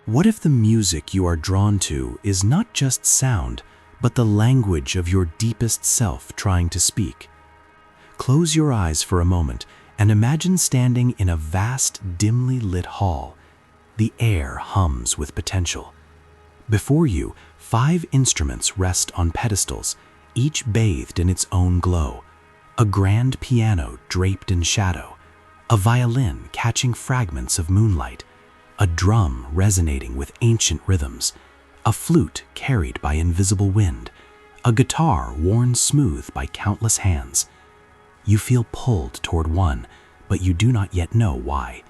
What if the music you are drawn to is not just sound, but the language of your deepest self trying to speak? Close your eyes for a moment and imagine standing in a vast, dimly lit hall. The air hums with potential. Before you, 5 instruments rest on pedestals, each bathed in its own glow. A grand piano draped in shadow, a violin catching fragments of moonlight, a drum resonating with ancient rhythms, a flute carried by invisible wind, a guitar worn smooth by countless hands. You feel pulled toward one, but you do not yet know why.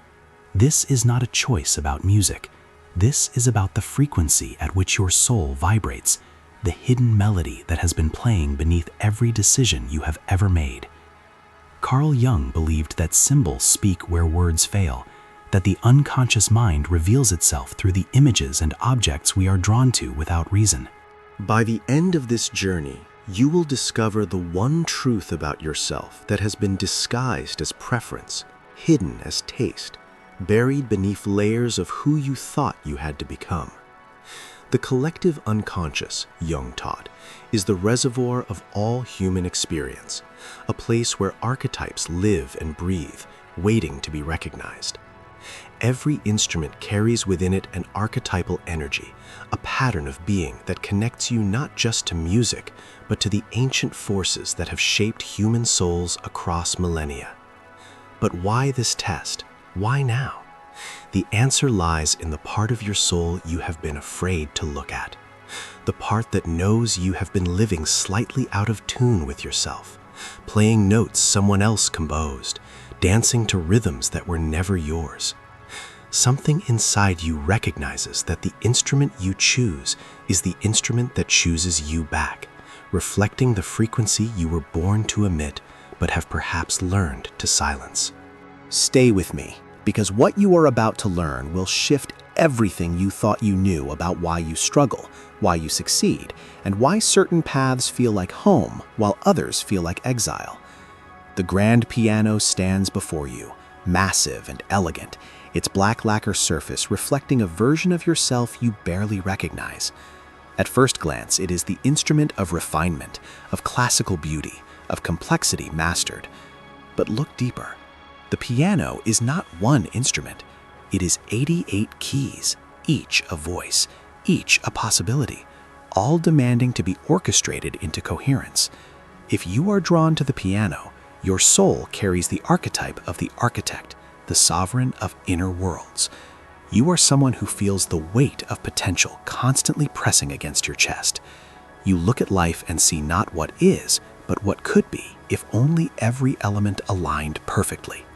This is not a choice about music. This is about the frequency at which your soul vibrates, the hidden melody that has been playing beneath every decision you have ever made. Carl Jung believed that symbols speak where words fail, that the unconscious mind reveals itself through the images and objects we are drawn to without reason. By the end of this journey, you will discover the one truth about yourself that has been disguised as preference, hidden as taste, buried beneath layers of who you thought you had to become. The collective unconscious, Jung taught, is the reservoir of all human experience, a place where archetypes live and breathe, waiting to be recognized. Every instrument carries within it an archetypal energy, a pattern of being that connects you not just to music, but to the ancient forces that have shaped human souls across millennia. But why this test? Why now? The answer lies in the part of your soul you have been afraid to look at, the part that knows you have been living slightly out of tune with yourself, playing notes someone else composed, dancing to rhythms that were never yours. Something inside you recognizes that the instrument you choose is the instrument that chooses you back, reflecting the frequency you were born to emit but have perhaps learned to silence. Stay with me, because what you are about to learn will shift everything you thought you knew about why you struggle, why you succeed, and why certain paths feel like home while others feel like exile. The grand piano stands before you, massive and elegant, its black lacquer surface reflecting a version of yourself you barely recognize. At first glance, it is the instrument of refinement, of classical beauty, of complexity mastered. But look deeper. The piano is not one instrument. It is 88 keys, each a voice, each a possibility, all demanding to be orchestrated into coherence. If you are drawn to the piano, your soul carries the archetype of the architect, the sovereign of inner worlds. You are someone who feels the weight of potential constantly pressing against your chest. You look at life and see not what is, but what could be if only every element aligned perfectly.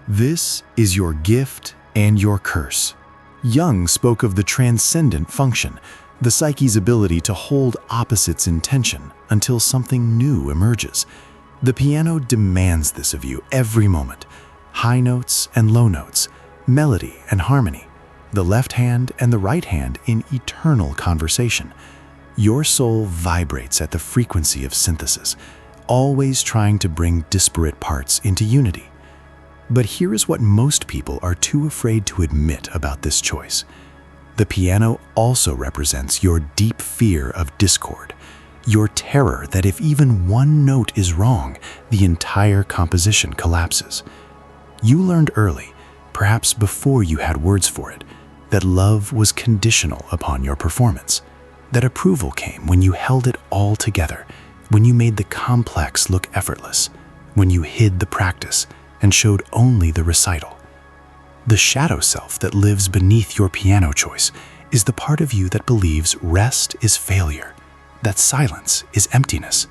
This is your gift and your curse. Jung spoke of the transcendent function, the psyche's ability to hold opposites in tension until something new emerges. The piano demands this of you every moment. High notes and low notes, melody and harmony, the left hand and the right hand in eternal conversation. Your soul vibrates at the frequency of synthesis, always trying to bring disparate parts into unity. But here is what most people are too afraid to admit about this choice. The piano also represents your deep fear of discord, your terror that if even one note is wrong, the entire composition collapses. You learned early, perhaps before you had words for it, that love was conditional upon your performance, that approval came when you held it all together, when you made the complex look effortless, when you hid the practice and showed only the recital. The shadow self that lives beneath your piano choice is the part of you that believes rest is failure, that silence is emptiness,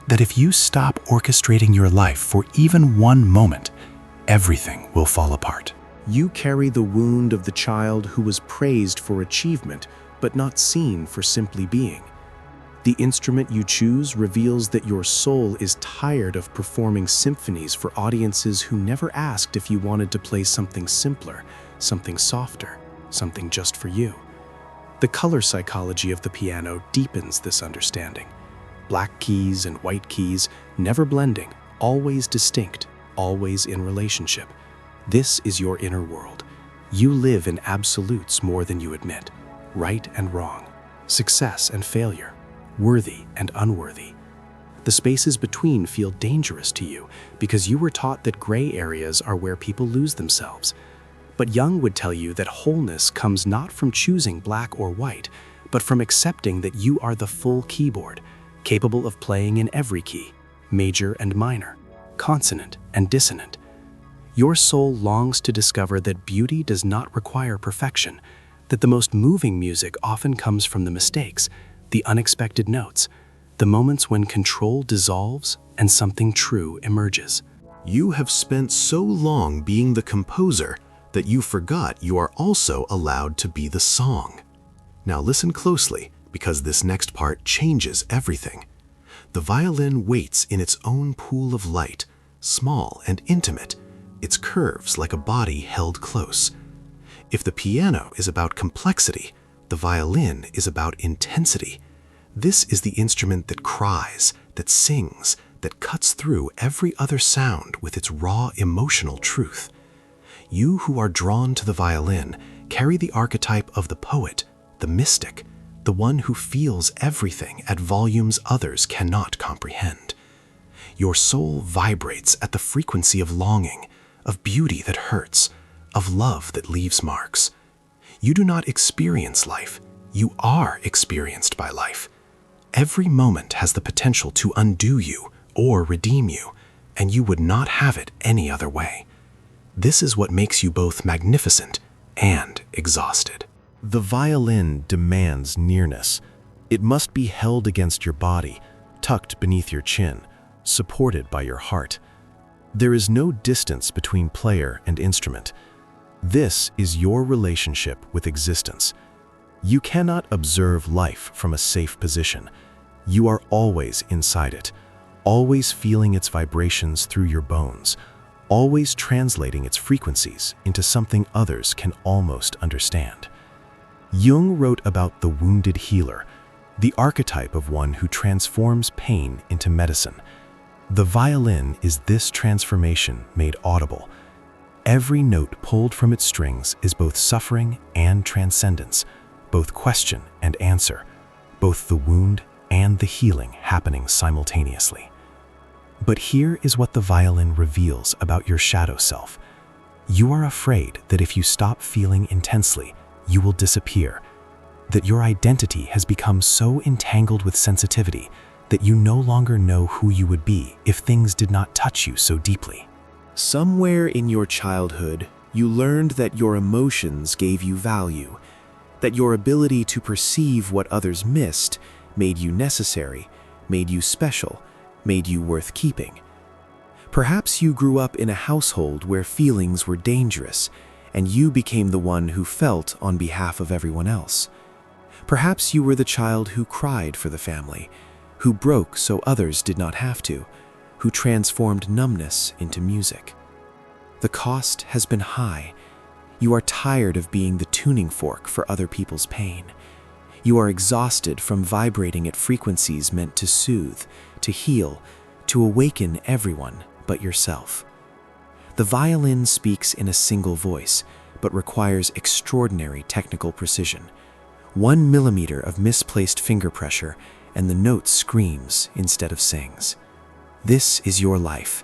that if you stop orchestrating your life for even one moment, everything will fall apart. You carry the wound of the child who was praised for achievement, but not seen for simply being. The instrument you choose reveals that your soul is tired of performing symphonies for audiences who never asked if you wanted to play something simpler, something softer, something just for you. The color psychology of the piano deepens this understanding. Black keys and white keys, never blending, always distinct, always in relationship. This is your inner world. You live in absolutes more than you admit, right and wrong, success and failure, worthy and unworthy. The spaces between feel dangerous to you because you were taught that gray areas are where people lose themselves. But Jung would tell you that wholeness comes not from choosing black or white, but from accepting that you are the full keyboard, capable of playing in every key, major and minor, consonant and dissonant. Your soul longs to discover that beauty does not require perfection, that the most moving music often comes from the mistakes, the unexpected notes, the moments when control dissolves and something true emerges. You have spent so long being the composer that you forgot you are also allowed to be the song. Now listen closely, because this next part changes everything. The violin waits in its own pool of light, small and intimate, its curves like a body held close. If the piano is about complexity, the violin is about intensity. This is the instrument that cries, that sings, that cuts through every other sound with its raw emotional truth. You who are drawn to the violin carry the archetype of the poet, the mystic, the one who feels everything at volumes others cannot comprehend. Your soul vibrates at the frequency of longing, of beauty that hurts, of love that leaves marks. You do not experience life, you are experienced by life. Every moment has the potential to undo you or redeem you, and you would not have it any other way. This is what makes you both magnificent and exhausted. The violin demands nearness. It must be held against your body, tucked beneath your chin, supported by your heart. There is no distance between player and instrument. This is your relationship with existence. You cannot observe life from a safe position. You are always inside it, always feeling its vibrations through your bones, always translating its frequencies into something others can almost understand. Jung wrote about the wounded healer, the archetype of one who transforms pain into medicine. The violin is this transformation made audible. Every note pulled from its strings is both suffering and transcendence, both question and answer, both the wound and the healing happening simultaneously. But here is what the violin reveals about your shadow self. You are afraid that if you stop feeling intensely, you will disappear, that your identity has become so entangled with sensitivity that you no longer know who you would be if things did not touch you so deeply. Somewhere in your childhood, you learned that your emotions gave you value, that your ability to perceive what others missed made you necessary, made you special, made you worth keeping. Perhaps you grew up in a household where feelings were dangerous, and you became the one who felt on behalf of everyone else. Perhaps you were the child who cried for the family, who broke so others did not have to, who transformed numbness into music. The cost has been high. You are tired of being the tuning fork for other people's pain. You are exhausted from vibrating at frequencies meant to soothe, to heal, to awaken everyone but yourself. The violin speaks in a single voice, but requires extraordinary technical precision. 1 millimeter of misplaced finger pressure, and the note screams instead of sings. This is your life.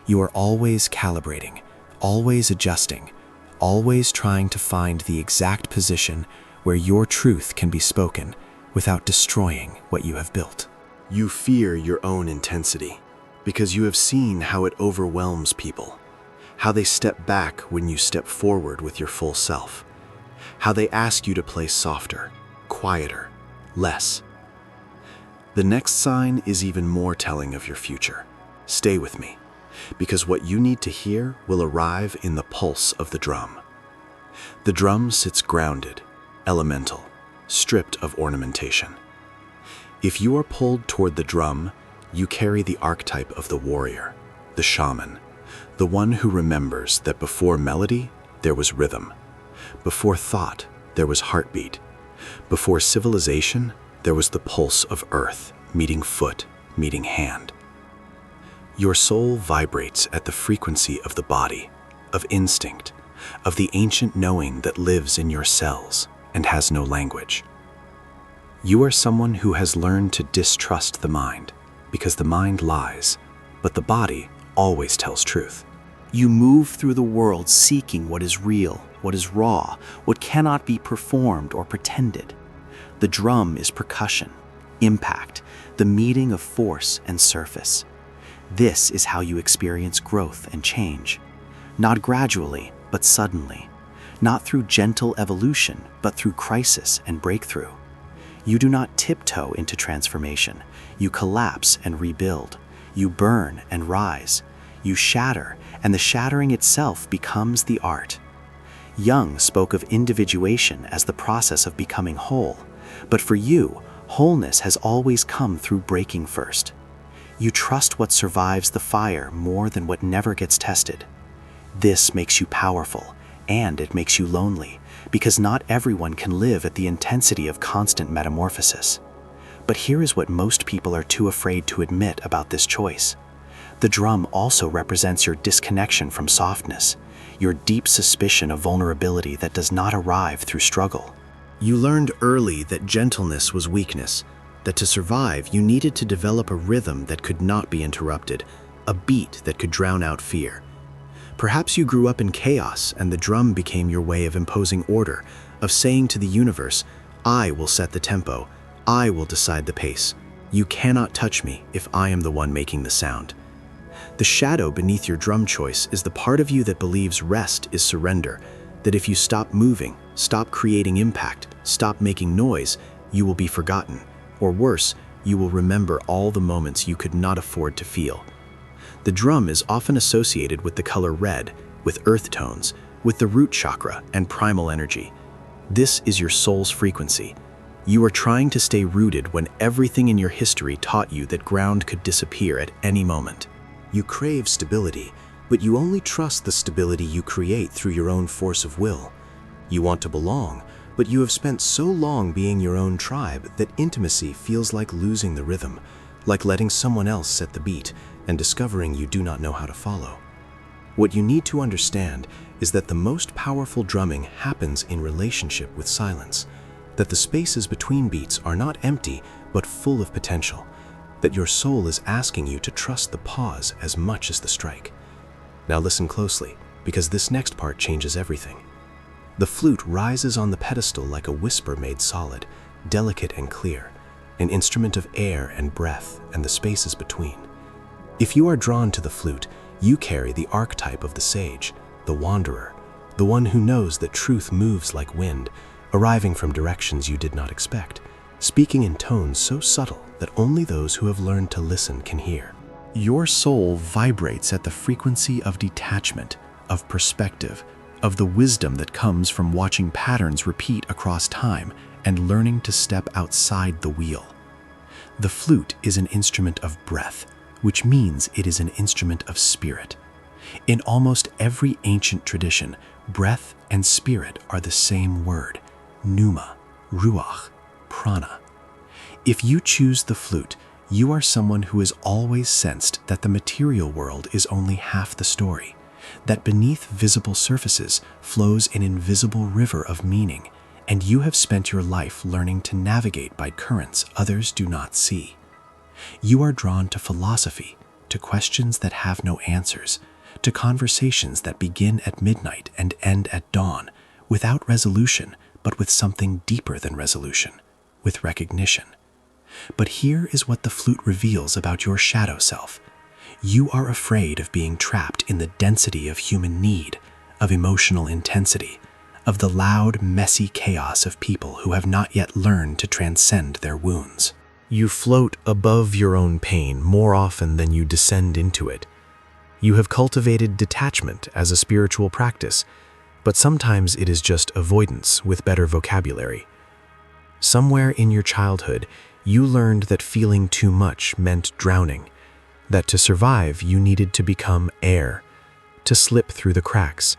You are always calibrating, always adjusting, always trying to find the exact position where your truth can be spoken without destroying what you have built. You fear your own intensity because you have seen how it overwhelms people, how they step back when you step forward with your full self, how they ask you to play softer, quieter, less. The next sign is even more telling of your future. Stay with me, because what you need to hear will arrive in the pulse of the drum. The drum sits grounded, elemental, stripped of ornamentation. If you are pulled toward the drum, you carry the archetype of the warrior, the shaman, the one who remembers that before melody, there was rhythm. Before thought, there was heartbeat. Before civilization, there was the pulse of earth, meeting foot, meeting hand. Your soul vibrates at the frequency of the body, of instinct, of the ancient knowing that lives in your cells and has no language. You are someone who has learned to distrust the mind, because the mind lies, but the body always tells truth. You move through the world seeking what is real, what is raw, what cannot be performed or pretended. The drum is percussion, impact, the meeting of force and surface. This is how you experience growth and change. Not gradually, but suddenly. Not through gentle evolution, but through crisis and breakthrough. You do not tiptoe into transformation. You collapse and rebuild. You burn and rise. You shatter, and the shattering itself becomes the art. Jung spoke of individuation as the process of becoming whole, but for you, wholeness has always come through breaking first. You trust what survives the fire more than what never gets tested. This makes you powerful, and it makes you lonely, because not everyone can live at the intensity of constant metamorphosis. But here is what most people are too afraid to admit about this choice. The drum also represents your disconnection from softness, your deep suspicion of vulnerability that does not arrive through struggle. You learned early that gentleness was weakness, that to survive you needed to develop a rhythm that could not be interrupted, a beat that could drown out fear. Perhaps you grew up in chaos and the drum became your way of imposing order, of saying to the universe, I will set the tempo, I will decide the pace. You cannot touch me if I am the one making the sound. The shadow beneath your drum choice is the part of you that believes rest is surrender, that if you stop moving, stop creating impact, stop making noise, you will be forgotten, or worse, you will remember all the moments you could not afford to feel. The drum is often associated with the color red, with earth tones, with the root chakra and primal energy. This is your soul's frequency. You are trying to stay rooted when everything in your history taught you that ground could disappear at any moment. You crave stability, but you only trust the stability you create through your own force of will. You want to belong, but you have spent so long being your own tribe that intimacy feels like losing the rhythm, like letting someone else set the beat and discovering you do not know how to follow. What you need to understand is that the most powerful drumming happens in relationship with silence, that the spaces between beats are not empty but full of potential, that your soul is asking you to trust the pause as much as the strike. Now listen closely, because this next part changes everything. The flute rises on the pedestal like a whisper made solid, delicate and clear, an instrument of air and breath and the spaces between. If you are drawn to the flute, you carry the archetype of the sage, the wanderer, the one who knows that truth moves like wind, arriving from directions you did not expect, speaking in tones so subtle that only those who have learned to listen can hear. Your soul vibrates at the frequency of detachment, of perspective, of the wisdom that comes from watching patterns repeat across time and learning to step outside the wheel. The flute is an instrument of breath, which means it is an instrument of spirit. In almost every ancient tradition, breath and spirit are the same word, pneuma, ruach, prana. If you choose the flute, you are someone who has always sensed that the material world is only half the story, that beneath visible surfaces flows an invisible river of meaning, and you have spent your life learning to navigate by currents others do not see. You are drawn to philosophy, to questions that have no answers, to conversations that begin at midnight and end at dawn, without resolution, but with something deeper than resolution, with recognition. But here is what the flute reveals about your shadow self. You are afraid of being trapped in the density of human need, of emotional intensity, of the loud, messy chaos of people who have not yet learned to transcend their wounds. You float above your own pain more often than you descend into it. You have cultivated detachment as a spiritual practice, but sometimes it is just avoidance with better vocabulary. Somewhere in your childhood, you learned that feeling too much meant drowning, that to survive you needed to become air, to slip through the cracks,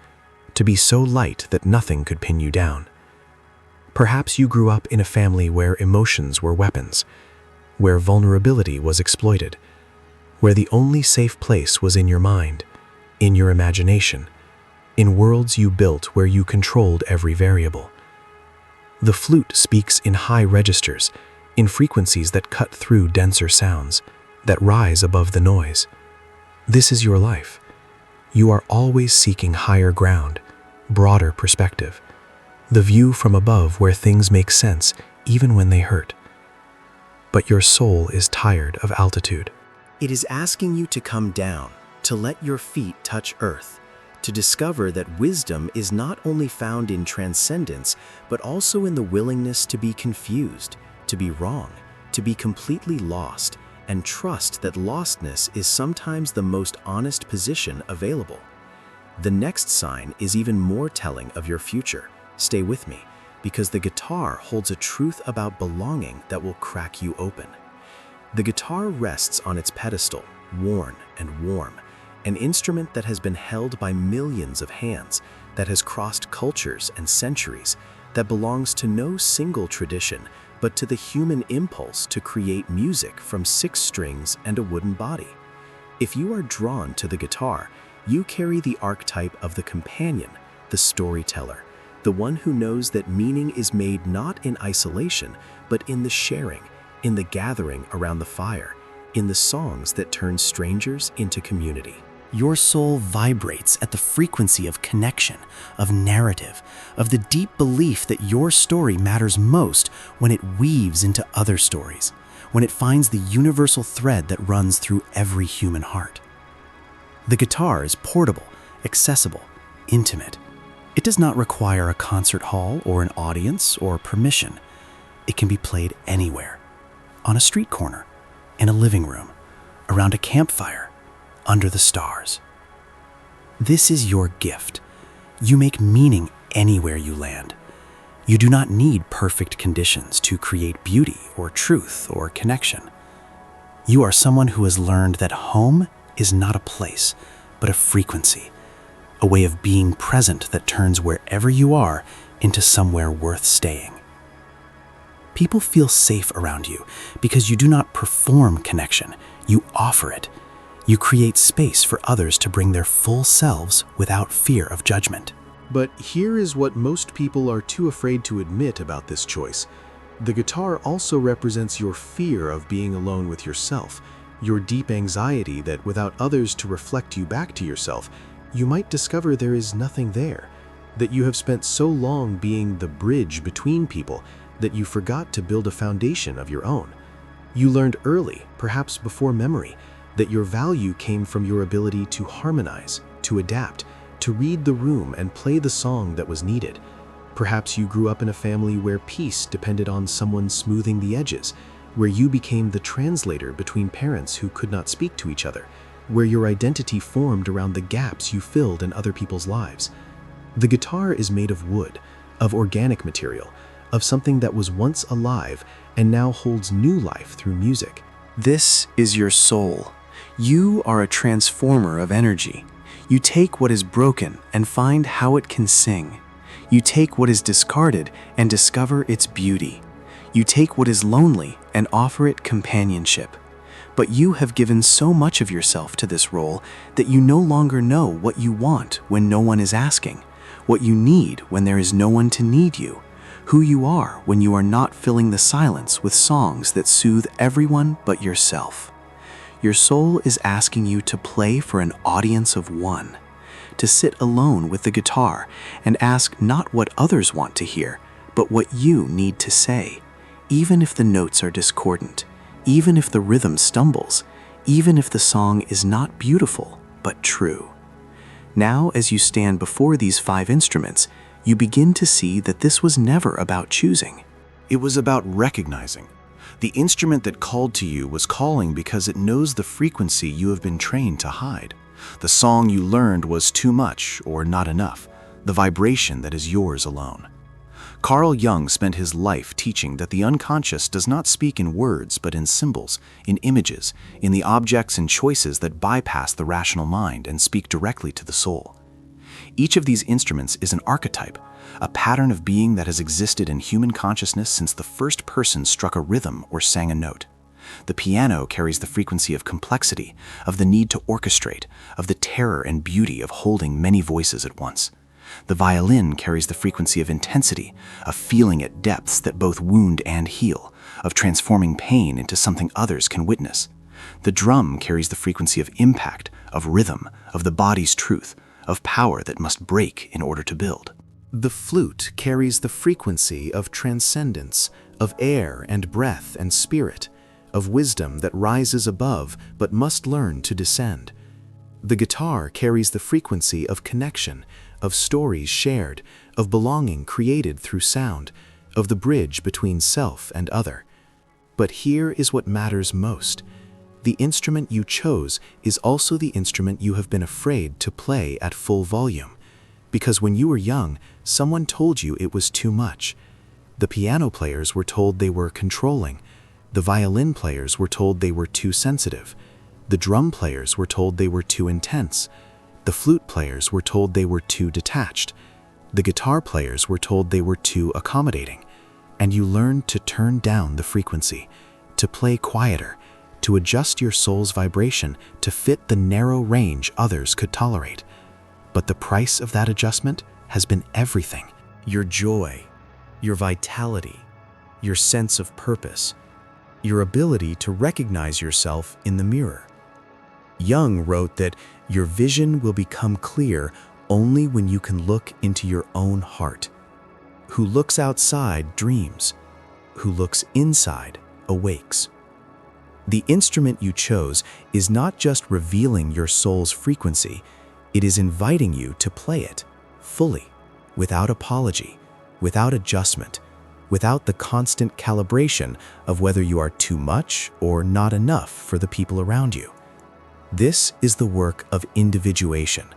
to be so light that nothing could pin you down. Perhaps you grew up in a family where emotions were weapons, where vulnerability was exploited, where the only safe place was in your mind, in your imagination, in worlds you built where you controlled every variable. The flute speaks in high registers, in frequencies that cut through denser sounds, that rise above the noise. This is your life. You are always seeking higher ground, broader perspective, the view from above where things make sense even when they hurt. But your soul is tired of altitude. It is asking you to come down, to let your feet touch earth, to discover that wisdom is not only found in transcendence, but also in the willingness to be confused, to be wrong, to be completely lost, and trust that lostness is sometimes the most honest position available. The next sign is even more telling of your future. Stay with me, because the guitar holds a truth about belonging that will crack you open. The guitar rests on its pedestal, worn and warm, an instrument that has been held by millions of hands, that has crossed cultures and centuries, that belongs to no single tradition, but to the human impulse to create music from 6 strings and a wooden body. If you are drawn to the guitar, you carry the archetype of the companion, the storyteller, the one who knows that meaning is made not in isolation, but in the sharing, in the gathering around the fire, in the songs that turn strangers into community. Your soul vibrates at the frequency of connection, of narrative, of the deep belief that your story matters most when it weaves into other stories, when it finds the universal thread that runs through every human heart. The guitar is portable, accessible, intimate. It does not require a concert hall or an audience or permission. It can be played anywhere, on a street corner, in a living room, around a campfire, under the stars. This is your gift. You make meaning anywhere you land. You do not need perfect conditions to create beauty or truth or connection. You are someone who has learned that home is not a place, but a frequency, a way of being present that turns wherever you are into somewhere worth staying. People feel safe around you because you do not perform connection, you offer it. You create space for others to bring their full selves without fear of judgment. But here is what most people are too afraid to admit about this choice. The guitar also represents your fear of being alone with yourself, your deep anxiety that without others to reflect you back to yourself, you might discover there is nothing there, that you have spent so long being the bridge between people that you forgot to build a foundation of your own. You learned early, perhaps before memory, that your value came from your ability to harmonize, to adapt, to read the room and play the song that was needed. Perhaps you grew up in a family where peace depended on someone smoothing the edges, where you became the translator between parents who could not speak to each other, where your identity formed around the gaps you filled in other people's lives. The guitar is made of wood, of organic material, of something that was once alive and now holds new life through music. This is your soul. You are a transformer of energy. You take what is broken and find how it can sing. You take what is discarded and discover its beauty. You take what is lonely and offer it companionship. But you have given so much of yourself to this role that you no longer know what you want when no one is asking, what you need when there is no one to need you, who you are when you are not filling the silence with songs that soothe everyone but yourself. Your soul is asking you to play for an audience of one, to sit alone with the guitar and ask not what others want to hear, but what you need to say, even if the notes are discordant, even if the rhythm stumbles, even if the song is not beautiful, but true. Now, as you stand before these 5 instruments, you begin to see that this was never about choosing. It was about recognizing. The instrument that called to you was calling because it knows the frequency you have been trained to hide. The song you learned was too much or not enough, the vibration that is yours alone. Carl Jung spent his life teaching that the unconscious does not speak in words but in symbols, in images, in the objects and choices that bypass the rational mind and speak directly to the soul. Each of these instruments is an archetype, a pattern of being that has existed in human consciousness since the first person struck a rhythm or sang a note. The piano carries the frequency of complexity, of the need to orchestrate, of the terror and beauty of holding many voices at once. The violin carries the frequency of intensity, of feeling at depths that both wound and heal, of transforming pain into something others can witness. The drum carries the frequency of impact, of rhythm, of the body's truth, of power that must break in order to build. The flute carries the frequency of transcendence, of air and breath and spirit, of wisdom that rises above but must learn to descend. The guitar carries the frequency of connection, of stories shared, of belonging created through sound, of the bridge between self and other. But here is what matters most. The instrument you chose is also the instrument you have been afraid to play at full volume. Because when you were young, someone told you it was too much. The piano players were told they were controlling. The violin players were told they were too sensitive. The drum players were told they were too intense. The flute players were told they were too detached. The guitar players were told they were too accommodating. And you learned to turn down the frequency, to play quieter, to adjust your soul's vibration to fit the narrow range others could tolerate. But the price of that adjustment has been everything. Your joy, your vitality, your sense of purpose, your ability to recognize yourself in the mirror. Jung wrote that your vision will become clear only when you can look into your own heart. Who looks outside dreams. Who looks inside awakes. The instrument you chose is not just revealing your soul's frequency, it is inviting you to play it fully, without apology, without adjustment, without the constant calibration of whether you are too much or not enough for the people around you. This is the work of individuation,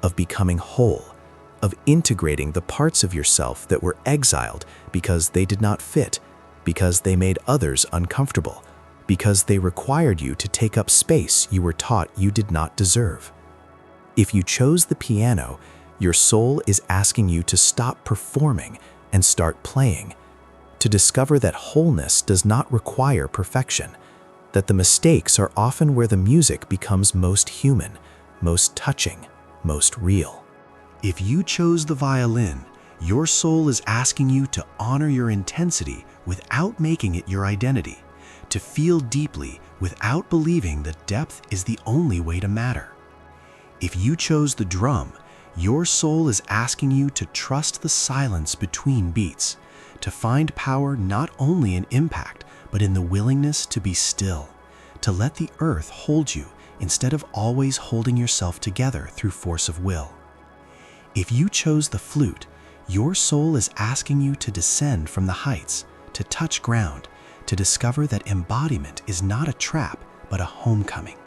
of becoming whole, of integrating the parts of yourself that were exiled because they did not fit, because they made others uncomfortable, because they required you to take up space you were taught you did not deserve. If you chose the piano, your soul is asking you to stop performing and start playing, to discover that wholeness does not require perfection, that the mistakes are often where the music becomes most human, most touching, most real. If you chose the violin, your soul is asking you to honor your intensity without making it your identity, to feel deeply without believing that depth is the only way to matter. If you chose the drum, your soul is asking you to trust the silence between beats, to find power not only in impact, but in the willingness to be still, to let the earth hold you instead of always holding yourself together through force of will. If you chose the flute, your soul is asking you to descend from the heights, to touch ground, to discover that embodiment is not a trap, but a homecoming.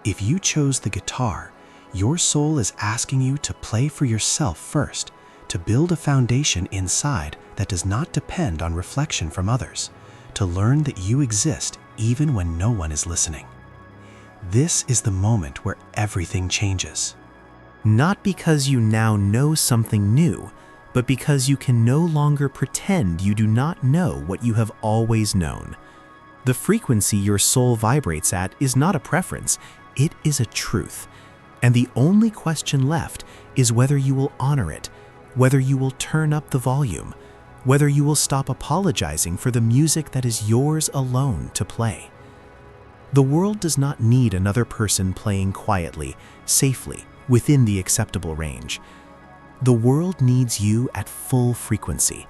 If you chose the guitar, your soul is asking you to play for yourself first, to build a foundation inside that does not depend on reflection from others, to learn that you exist even when no one is listening. This is the moment where everything changes. Not because you now know something new, but because you can no longer pretend you do not know what you have always known. The frequency your soul vibrates at is not a preference, it is a truth. And the only question left is whether you will honor it, whether you will turn up the volume, whether you will stop apologizing for the music that is yours alone to play. The world does not need another person playing quietly, safely, within the acceptable range. The world needs you at full frequency,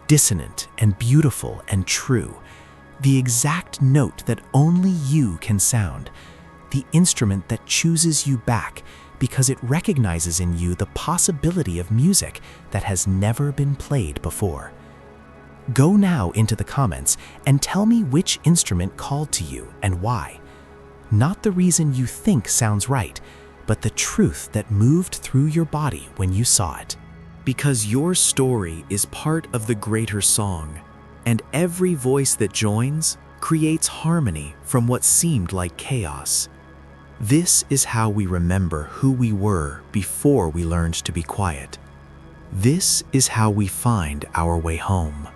dissonant and beautiful and true, the exact note that only you can sound, the instrument that chooses you back because it recognizes in you the possibility of music that has never been played before. Go now into the comments and tell me which instrument called to you and why. Not the reason you think sounds right, but the truth that moved through your body when you saw it. Because your story is part of the greater song, and every voice that joins creates harmony from what seemed like chaos. This is how we remember who we were before we learned to be quiet. This is how we find our way home.